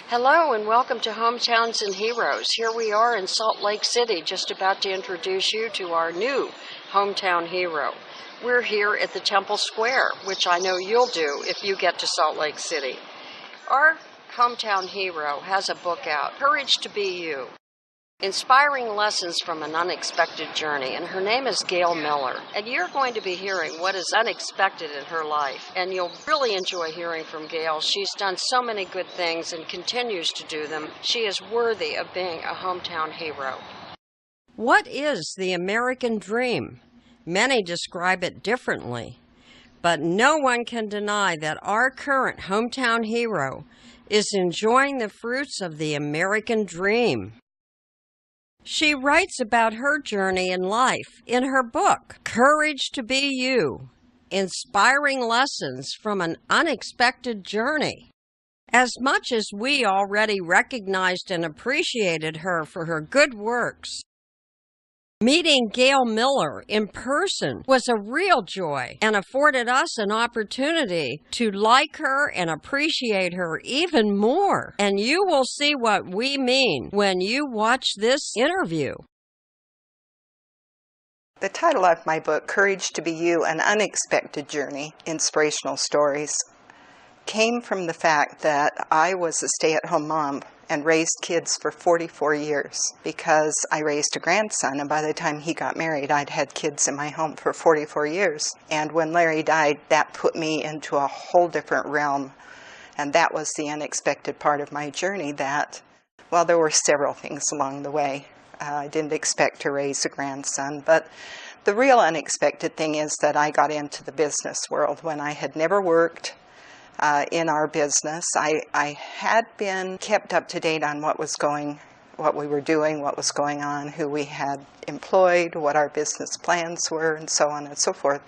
Hello and welcome to Hometowns and Heroes. Here we are in Salt Lake City, just about to introduce you to our new hometown hero. We're here at the Temple Square, which I know you'll do if you get to Salt Lake City. Our hometown hero has a book out, Courage to Be You. Inspiring lessons from an unexpected journey, and her name is Gail Miller. And you're going to be hearing what is unexpected in her life, and you'll really enjoy hearing from Gail. She's done so many good things and continues to do them. She is worthy of being a hometown hero. What is the American dream? Many describe it differently, but no one can deny that our current hometown hero is enjoying the fruits of the American dream. She writes about her journey in life in her book, Courage to Be You, Inspiring Lessons from an Unexpected Journey. As much as we already recognized and appreciated her for her good works, meeting Gail Miller in person was a real joy and afforded us an opportunity to like her and appreciate her even more. And you will see what we mean when you watch this interview. The title of my book, Courage to Be You, An Unexpected Journey, Inspirational Stories, came from the fact that I was a stay-at-home mom and raised kids for 44 years because I raised a grandson, and by the time he got married, I'd had kids in my home for 44 years. And when Larry died, that put me into a whole different realm, and that was the unexpected part of my journey. That, well, there were several things along the way. I didn't expect to raise a grandson, but the real unexpected thing is that I got into the business world when I had never worked in our business. I had been kept up to date on what we were doing, what was going on, who we had employed, what our business plans were, and so on and so forth,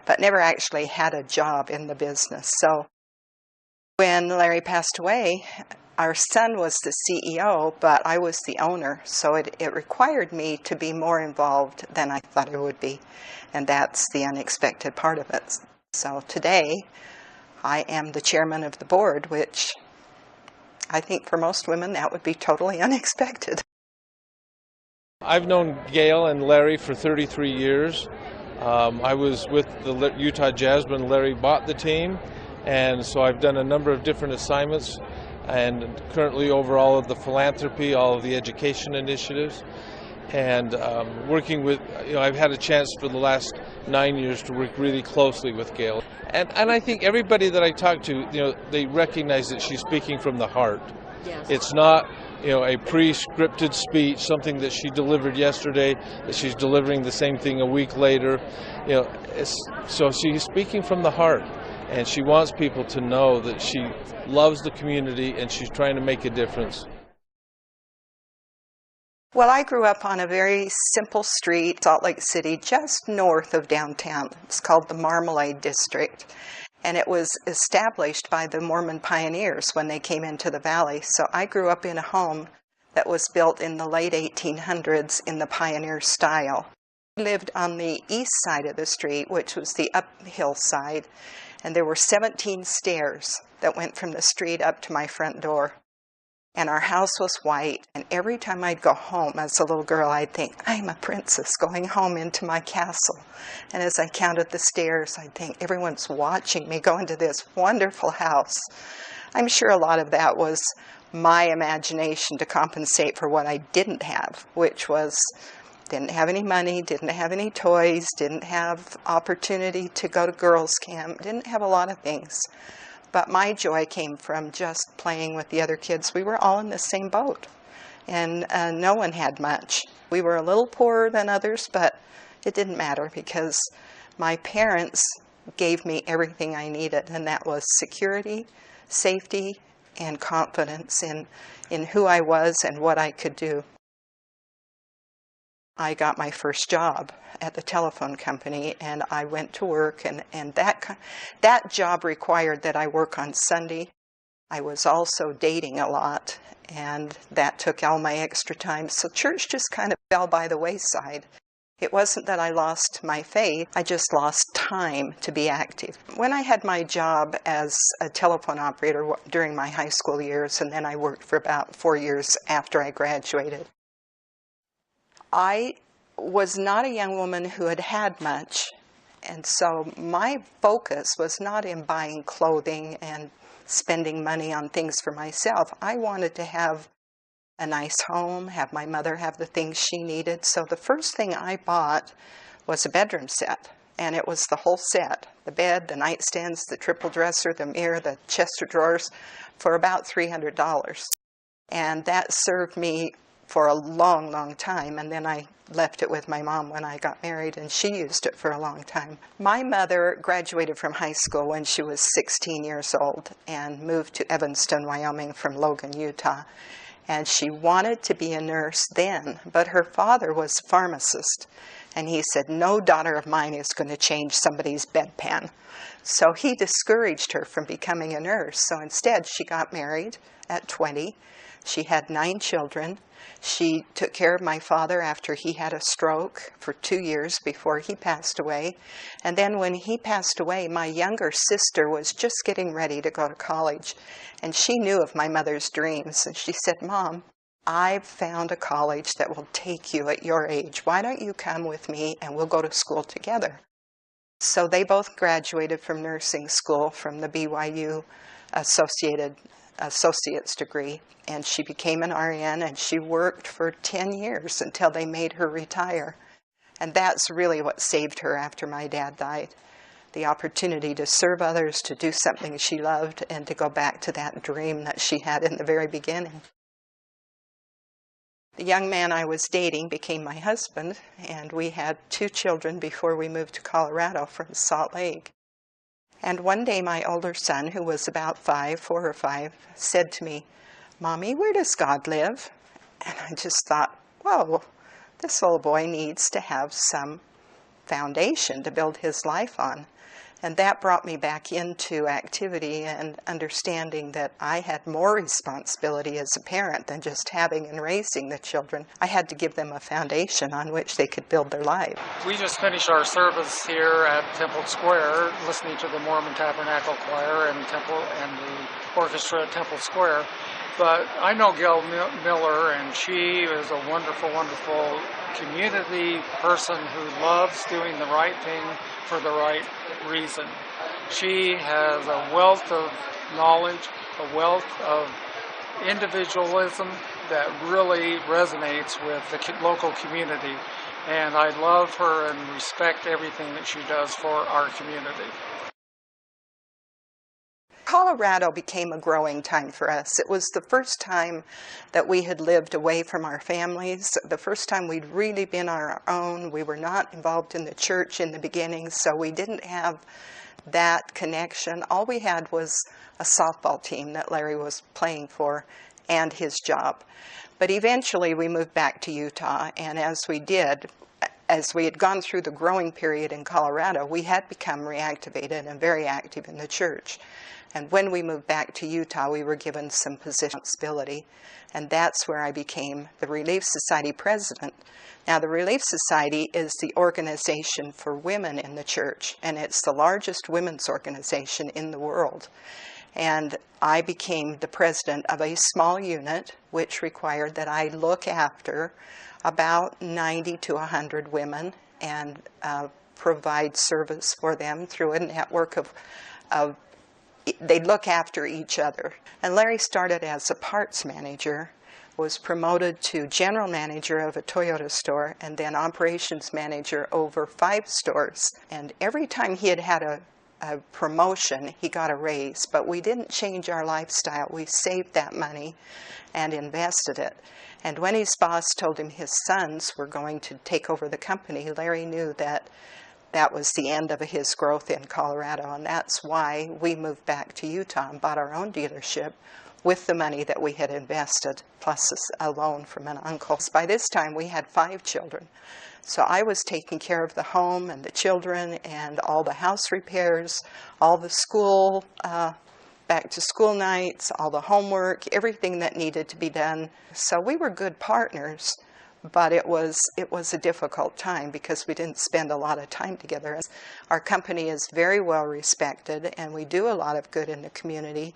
but never actually had a job in the business. So when Larry passed away, our son was the CEO, but I was the owner, so it required me to be more involved than I thought I would be, and that's the unexpected part of it. So today, I am the chairman of the board, which I think for most women that would be totally unexpected. I've known Gail and Larry for 33 years. I was with the Utah Jazz when Larry bought the team, and so I've done a number of different assignments and currently over all of the philanthropy, all of the education initiatives, and working with, I've had a chance for the last 9 years to work really closely with Gail. And I think everybody that I talk to, they recognize that she's speaking from the heart. Yes. It's not, a pre-scripted speech, something that she delivered yesterday, that she's delivering the same thing a week later. So she's speaking from the heart, and she wants people to know that she loves the community and she's trying to make a difference. Well, I grew up on a very simple street, Salt Lake City, just north of downtown. It's called the Marmalade District, and it was established by the Mormon pioneers when they came into the valley. So I grew up in a home that was built in the late 1800s in the pioneer style. We lived on the east side of the street, which was the uphill side, and there were 17 stairs that went from the street up to my front door. And our house was white, and every time I'd go home as a little girl, I'd think, I'm a princess going home into my castle. And as I counted the stairs, I'd think, everyone's watching me go into this wonderful house. I'm sure a lot of that was my imagination to compensate for what I didn't have, which was didn't have any money, didn't have any toys, didn't have opportunity to go to girls' camp, didn't have a lot of things. But my joy came from just playing with the other kids. We were all in the same boat, and no one had much. We were a little poorer than others, but it didn't matter because my parents gave me everything I needed, and that was security, safety, and confidence in who I was and what I could do. I got my first job at the telephone company, and I went to work, and that job required that I work on Sunday. I was also dating a lot, and that took all my extra time. So church just kind of fell by the wayside. It wasn't that I lost my faith, I just lost time to be active. When I had my job as a telephone operator during my high school years, and then I worked for about 4 years after I graduated, I was not a young woman who had had much, and so my focus was not in buying clothing and spending money on things for myself. I wanted to have a nice home, have my mother have the things she needed. So the first thing I bought was a bedroom set, and it was the whole set. The bed, the nightstands, the triple dresser, the mirror, the chest of drawers, for about $300. And that served me for a long, long time, and then I left it with my mom when I got married, and she used it for a long time. My mother graduated from high school when she was 16 years old and moved to Evanston, Wyoming from Logan, Utah. And she wanted to be a nurse then, but her father was a pharmacist, and he said, no daughter of mine is going to change somebody's bedpan. So he discouraged her from becoming a nurse. So instead, she got married at 20. She had 9 children. She took care of my father after he had a stroke for 2 years before he passed away. And then when he passed away, my younger sister was just getting ready to go to college. And she knew of my mother's dreams. And she said, Mom, I've found a college that will take you at your age. Why don't you come with me and we'll go to school together? So they both graduated from nursing school from the BYU associate's degree, and she became an RN, and she worked for 10 years until they made her retire. And that's really what saved her after my dad died. The opportunity to serve others, to do something she loved, and to go back to that dream that she had in the very beginning. The young man I was dating became my husband, and we had 2 children before we moved to Colorado from Salt Lake. And one day my older son, who was about 4 or 5, said to me, Mommy, where does God live? And I just thought, whoa, this old boy needs to have some foundation to build his life on. And that brought me back into activity and understanding that I had more responsibility as a parent than just having and raising the children. I had to give them a foundation on which they could build their life. We just finished our service here at Temple Square, listening to the Mormon Tabernacle Choir and the orchestra at Temple Square. But I know Gail Miller, and she is a wonderful, wonderful community person who loves doing the right thing for the right reason. She has a wealth of knowledge, a wealth of individualism that really resonates with the local community. And I love her and respect everything that she does for our community. Colorado became a growing time for us. It was the first time that we had lived away from our families, the first time we'd really been on our own. We were not involved in the church in the beginning, so we didn't have that connection. All we had was a softball team that Larry was playing for and his job. But eventually we moved back to Utah, and as we had gone through the growing period in Colorado, we had become reactivated and very active in the church. And when we moved back to Utah, we were given some position responsibility, and that's where I became the Relief Society president. Now, the Relief Society is the organization for women in the church, and it's the largest women's organization in the world. And I became the president of a small unit, which required that I look after about 90 to 100 women and provide service for them through a network of they look after each other. And Larry started as a parts manager, was promoted to general manager of a Toyota store, and then operations manager over 5 stores. And every time he had had a promotion, he got a raise. But we didn't change our lifestyle. We saved that money and invested it. And when his boss told him his sons were going to take over the company, Larry knew that that was the end of his growth in Colorado, and that's why we moved back to Utah and bought our own dealership with the money that we had invested, plus a loan from an uncle. By this time, we had 5 children. So I was taking care of the home and the children and all the house repairs, all the school, back to school nights, all the homework, everything that needed to be done. So we were good partners, but it was a difficult time because we didn't spend a lot of time together. Our company is very well respected, and we do a lot of good in the community.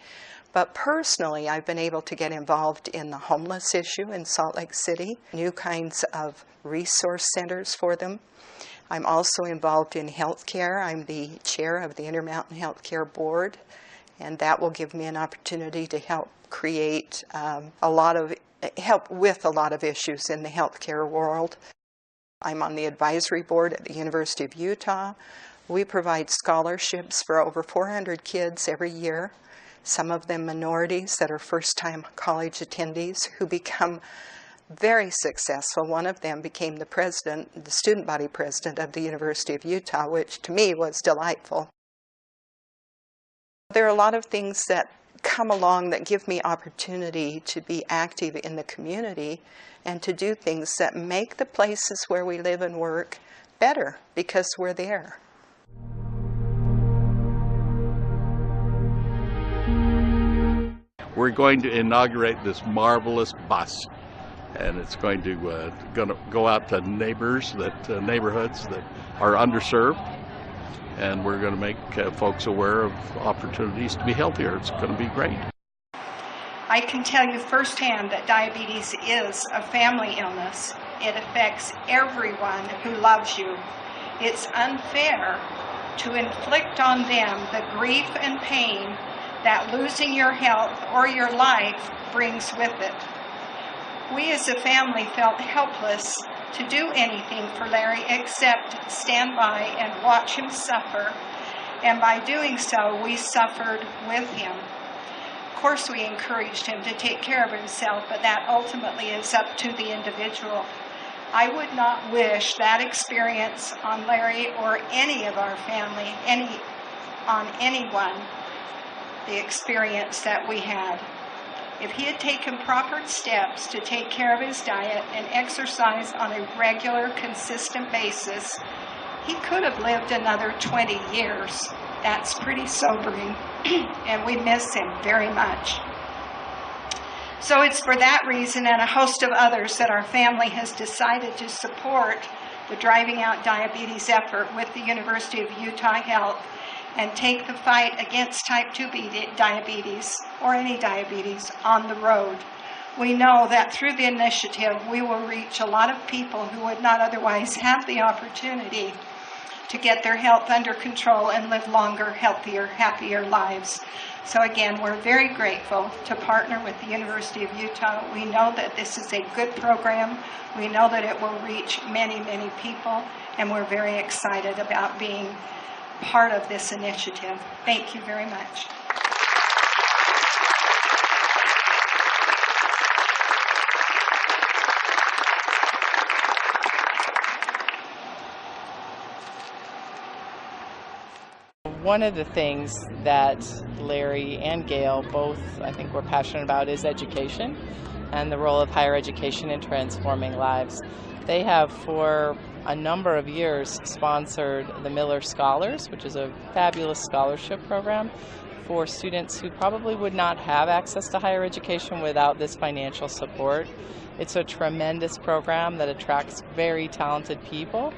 But personally, I've been able to get involved in the homeless issue in Salt Lake City, new kinds of resource centers for them. I'm also involved in healthcare. I'm the chair of the Intermountain Healthcare Board, and that will give me an opportunity to help create help with a lot of issues in the healthcare world. I'm on the advisory board at the University of Utah. We provide scholarships for over 400 kids every year, some of them minorities that are first-time college attendees who become very successful. One of them became the student body president of the University of Utah, which to me was delightful. There are a lot of things that come along that give me opportunity to be active in the community and to do things that make the places where we live and work better because we're there. We're going to inaugurate this marvelous bus, and it's going to go out to neighborhoods that are underserved, and we're going to make folks aware of opportunities to be healthier. It's going to be great. I can tell you firsthand that diabetes is a family illness. It affects everyone who loves you. It's unfair to inflict on them the grief and pain that losing your health or your life brings with it. We as a family felt helpless to do anything for Larry except stand by and watch him suffer, and by doing so, we suffered with him. Of course, we encouraged him to take care of himself, but that ultimately is up to the individual. I would not wish that experience on Larry or any of our family, on anyone, the experience that we had. If he had taken proper steps to take care of his diet and exercise on a regular, consistent basis, he could have lived another 20 years. That's pretty sobering, and we miss him very much. So it's for that reason and a host of others that our family has decided to support the Driving Out Diabetes effort with the University of Utah Health and take the fight against type 2 diabetes, or any diabetes, on the road. We know that through the initiative, we will reach a lot of people who would not otherwise have the opportunity to get their health under control and live longer, healthier, happier lives. So again, we're very grateful to partner with the University of Utah. We know that this is a good program. We know that it will reach many, many people, and we're very excited about being part of this initiative. Thank you very much. One of the things that Larry and Gail both, I think, were passionate about is education and the role of higher education in transforming lives. They have, for a number of years, sponsored the Miller Scholars, which is a fabulous scholarship program for students who probably would not have access to higher education without this financial support. It's a tremendous program that attracts very talented people,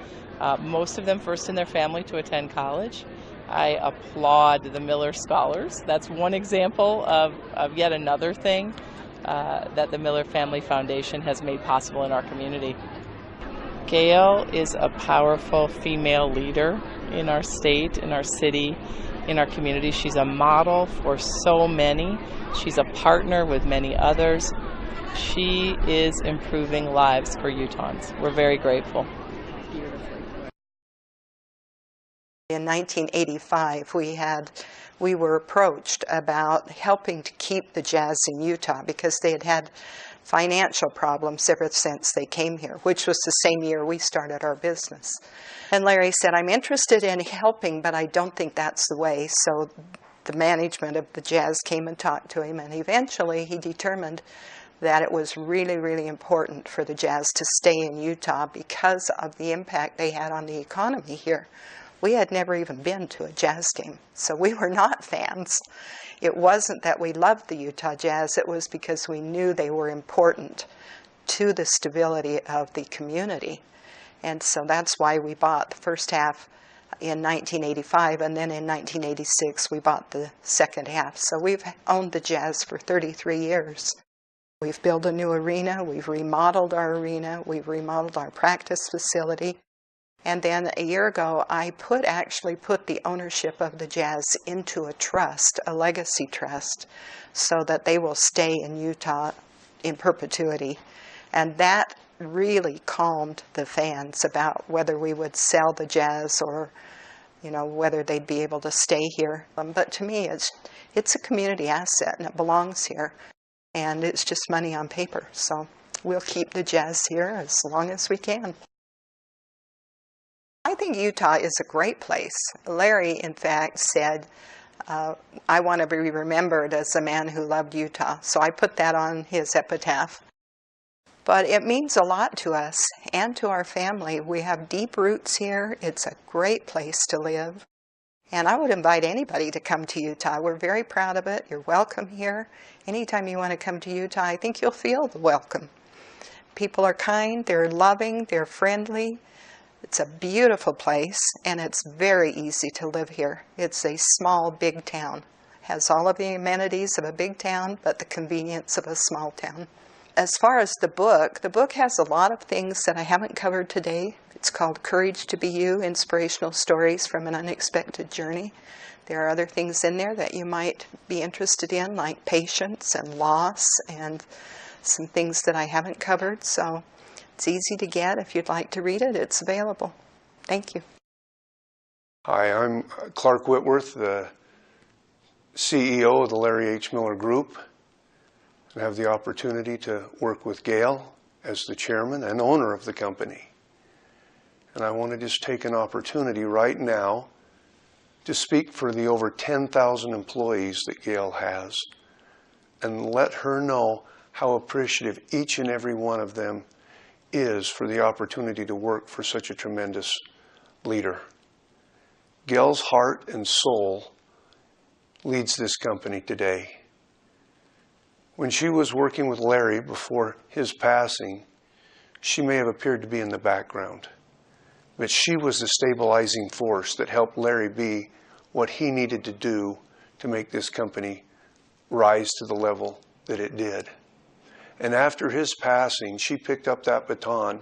most of them first in their family to attend college. I applaud the Miller Scholars. That's one example of yet another thing that the Miller Family Foundation has made possible in our community. Gail is a powerful female leader in our state, in our city, in our community. She's a model for so many. She's a partner with many others. She is improving lives for Utahns. We're very grateful. In 1985, we were approached about helping to keep the jazz in Utah because they had had financial problems ever since they came here, which was the same year we started our business. And Larry said, I'm interested in helping, but I don't think that's the way. So the management of the jazz came and talked to him, and eventually he determined that it was really, really important for the jazz to stay in Utah because of the impact they had on the economy here. We had never even been to a jazz game, so we were not fans. It wasn't that we loved the Utah Jazz, it was because we knew they were important to the stability of the community. And so that's why we bought the first half in 1985, and then in 1986 we bought the second half. So we've owned the Jazz for 33 years. We've built a new arena, we've remodeled our arena, we've remodeled our practice facility. And then a year ago, I actually put the ownership of the Jazz into a trust, a legacy trust, so that they will stay in Utah in perpetuity. And that really calmed the fans about whether we would sell the Jazz or, whether they'd be able to stay here. But to me, it's a community asset and it belongs here. And it's just money on paper. So we'll keep the Jazz here as long as we can. I think Utah is a great place. Larry, in fact, said, I want to be remembered as a man who loved Utah. So I put that on his epitaph. But it means a lot to us and to our family. We have deep roots here. It's a great place to live. And I would invite anybody to come to Utah. We're very proud of it. You're welcome here. Anytime you want to come to Utah, I think you'll feel the welcome. People are kind, they're loving, they're friendly. It's a beautiful place, and it's very easy to live here. It's a small, big town. Has all of the amenities of a big town, but the convenience of a small town. As far as the book has a lot of things that I haven't covered today. It's called Courage to Be You, Inspirational Stories from an Unexpected Journey. There are other things in there that you might be interested in, like patience and loss and some things that I haven't covered. So it's easy to get. If you'd like to read it, it's available. Thank you. Hi, I'm Clark Whitworth, the CEO of the Larry H. Miller Group. I have the opportunity to work with Gail as the chairman and owner of the company. And I want to just take an opportunity right now to speak for the over 10,000 employees that Gail has and let her know how appreciative each and every one of them is for the opportunity to work for such a tremendous leader. Gail's heart and soul leads this company today. When she was working with Larry before his passing, she may have appeared to be in the background, but she was the stabilizing force that helped Larry be what he needed to do to make this company rise to the level that it did. And after his passing, she picked up that baton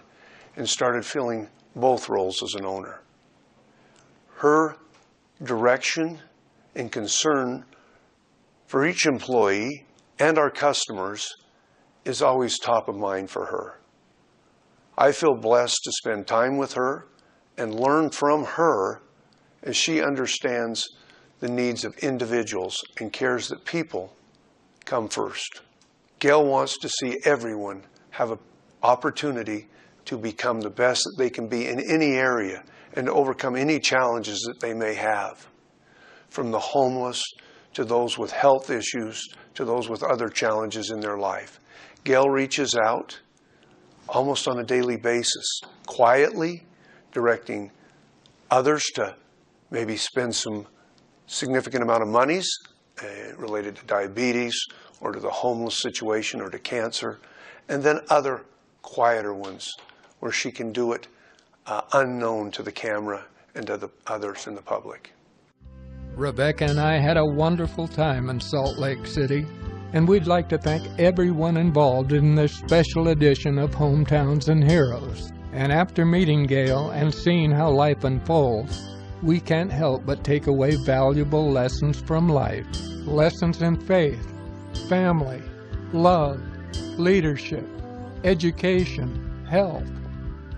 and started filling both roles as an owner. Her direction and concern for each employee and our customers is always top of mind for her. I feel blessed to spend time with her and learn from her as she understands the needs of individuals and cares that people come first. Gail wants to see everyone have an opportunity to become the best that they can be in any area and to overcome any challenges that they may have, from the homeless to those with health issues to those with other challenges in their life. Gail reaches out almost on a daily basis, quietly directing others to maybe spend some significant amount of monies related to diabetes or to the homeless situation or to cancer, and then other quieter ones where she can do it unknown to the camera and to the others in the public. Rebecca and I had a wonderful time in Salt Lake City, and we'd like to thank everyone involved in this special edition of Hometowns and Heroes. And after meeting Gail and seeing how life unfolds, we can't help but take away valuable lessons from life. Lessons in faith, family, love, leadership, education, health,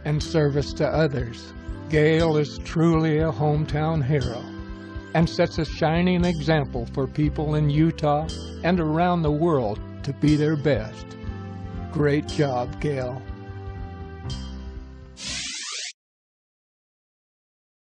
and service to others. Gail is truly a hometown hero and sets a shining example for people in Utah and around the world to be their best. Great job, Gail.